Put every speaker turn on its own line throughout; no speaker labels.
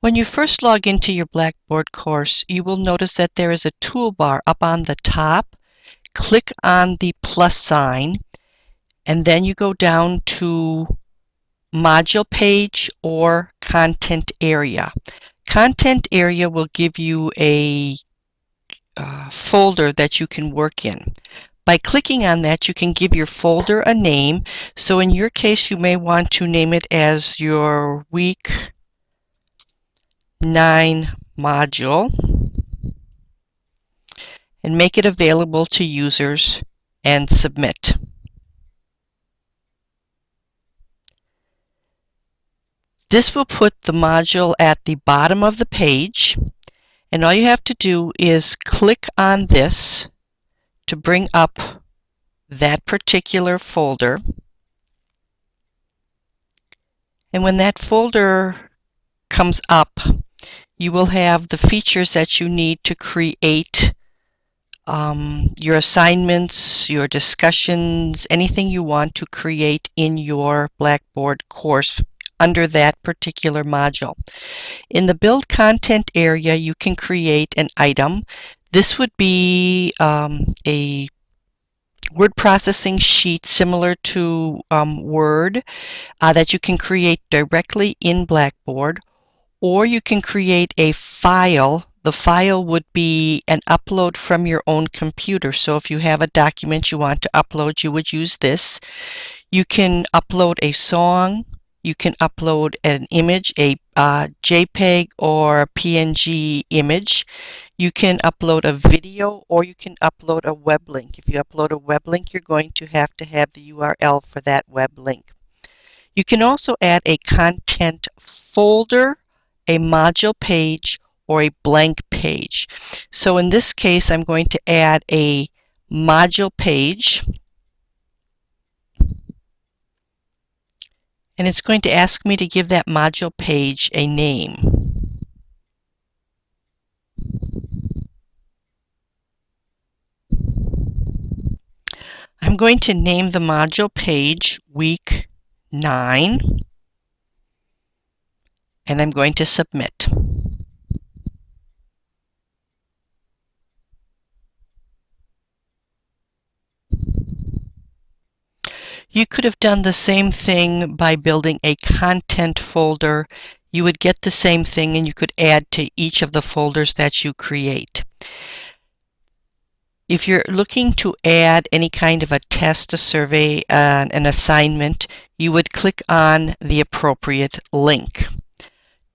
When you first log into your Blackboard course, you will notice that there is a toolbar up on the top. Click on the plus sign, and then you go down to Module Page or Content Area. Content Area will give you a folder that you can work in. By clicking on that, you can give your folder a name. So in your case, you may want to name it as your Week 9 module and make it available to users and submit. This will put the module at the bottom of the page, and all you have to do is click on this to bring up that particular folder. And when that folder comes up, you will have the features that you need to create your assignments, your discussions, anything you want to create in your Blackboard course under that particular module. In the Build Content area, you can create an item. This would be a word processing sheet similar to Word that you can create directly in Blackboard, or you can create a file. The file would be an upload from your own computer. So if you have a document you want to upload, you would use this. You can upload a song. You can upload an image, a JPEG or a PNG image. You can upload a video, or you can upload a web link. If you upload a web link, you're going to have the URL for that web link. You can also add a content folder, a module page, or a blank page. So in this case, I'm going to add a module page, and it's going to ask me to give that module page a name. I'm going to name the module page Week 9, and I'm going to submit. You could have done the same thing by building a content folder. You would get the same thing, and you could add to each of the folders that you create. If you're looking to add any kind of a test, a survey, an assignment, you would click on the appropriate link.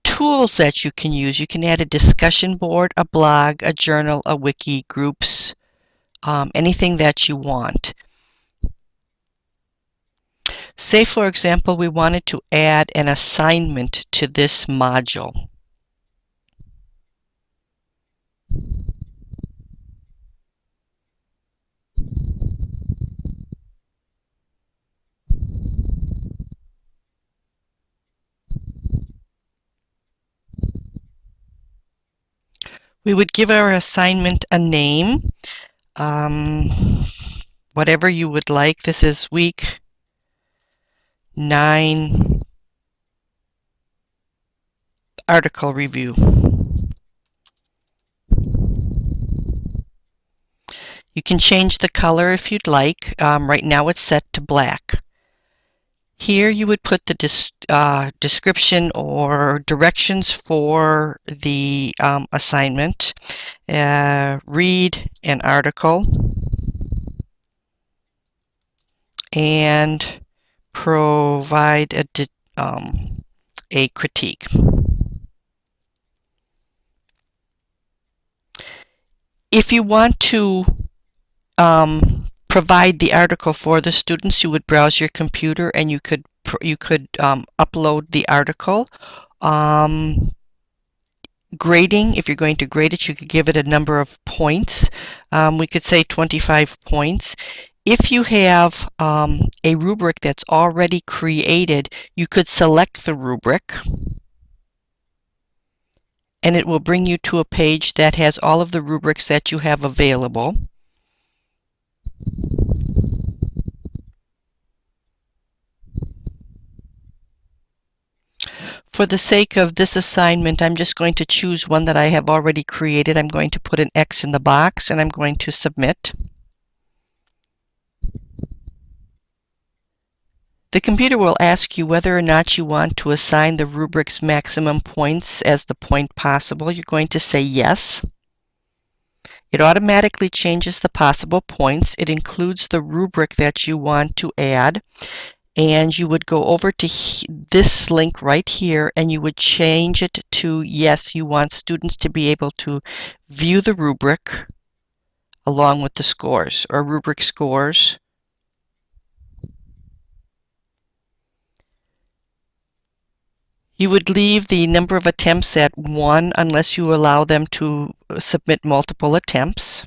Tools that you can add a discussion board, a blog, a journal, a wiki, groups, anything that you want. Say, for example, we wanted to add an assignment to this module. We would give our assignment a name, whatever you would like. This is Week 9 article review. You can change the color if you'd like. Right now it's set to black. Here you would put the description or directions for the assignment. Read an article and provide a critique. If you want to provide the article for the students, you would browse your computer and you could upload the article. Grading, if you're going to grade it, you could give it a number of points. We could say 25 points. If you have a rubric that's already created, you could select the rubric, and it will bring you to a page that has all of the rubrics that you have available. For the sake of this assignment, I'm just going to choose one that I have already created. I'm going to put an X in the box and I'm going to submit. The computer will ask you whether or not you want to assign the rubric's maximum points as the point possible. You're going to say yes. It automatically changes the possible points. It includes the rubric that you want to add. And you would go over to this link right here and you would change it to yes, you want students to be able to view the rubric along with the scores or rubric scores. You would leave the number of attempts at 1 unless you allow them to submit multiple attempts.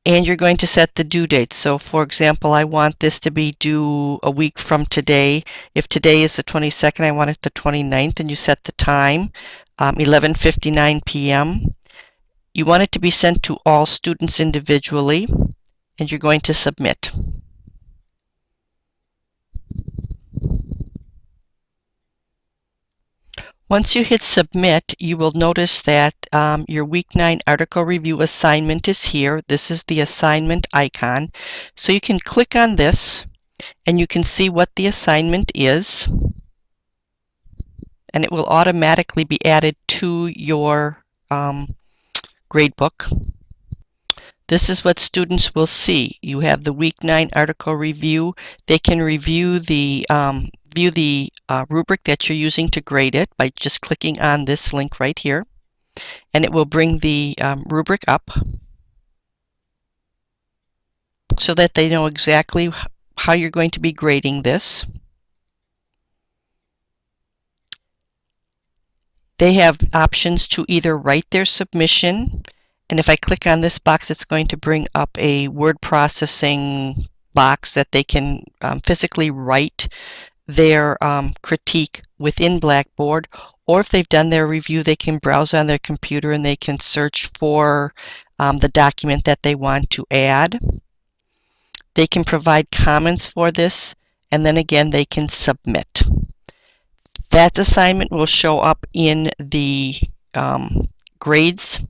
And you're going to set the due date. So for example, I want this to be due a week from today. If today is the 22nd, I want it the 29th, and you set the time, 11:59 p.m. You want it to be sent to all students individually, and you're going to submit. Once you hit submit, you will notice that your week 9 article review assignment is here. This is the assignment icon. So you can click on this and you can see what the assignment is, and it will automatically be added to your gradebook. This is what students will see. You have the week 9 article review. They can review the view the rubric that you're using to grade it by just clicking on this link right here, and it will bring the rubric up so that they know exactly how you're going to be grading this. They have options to either write their submission, and if I click on this box, it's going to bring up a word processing box that they can physically write their critique within Blackboard, or if they've done their review, they can browse on their computer and they can search for the document that they want to add. They can provide comments for this, and then again they can submit. That assignment will show up in the grades.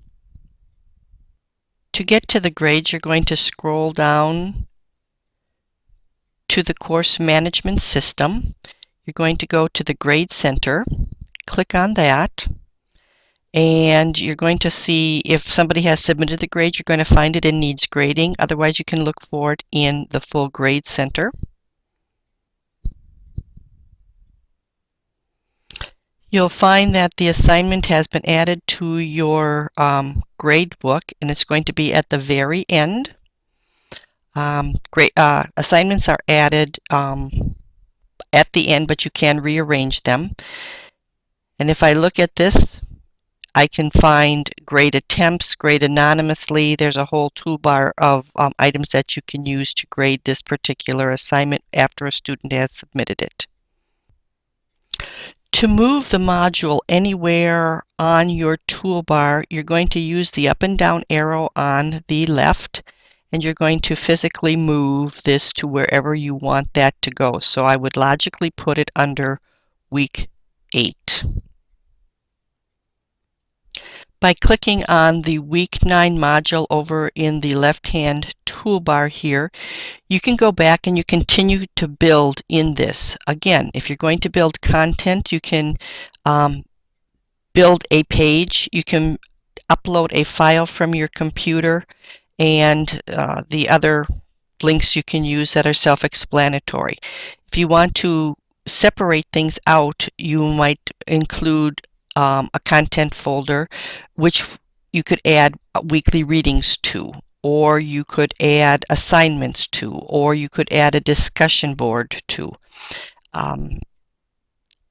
To get to the grades, you're going to scroll down to the course management system. You're going to go to the Grade Center, click on that, and you're going to see if somebody has submitted the grade. You're going to find it in Needs Grading. Otherwise, you can look for it in the full Grade Center. You'll find that the assignment has been added to your grade book, and it's going to be at the very end. Assignments are added at the end, but you can rearrange them. And if I look at this, I can find grade attempts, grade anonymously. There's a whole toolbar of items that you can use to grade this particular assignment after a student has submitted it. To move the module anywhere on your toolbar, you're going to use the up and down arrow on the left, and you're going to physically move this to wherever you want that to go. So I would logically put it under week 8. By clicking on the week 9 module over in the left-hand toolbar here, you can go back and you continue to build in this. Again, if you're going to build content, you can build a page. You can upload a file from your computer, and the other links you can use that are self-explanatory. If you want to separate things out, you might include a content folder, which you could add weekly readings to, or you could add assignments to, or you could add a discussion board to.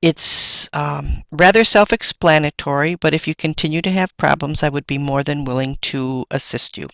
It's rather self-explanatory, but if you continue to have problems, I would be more than willing to assist you.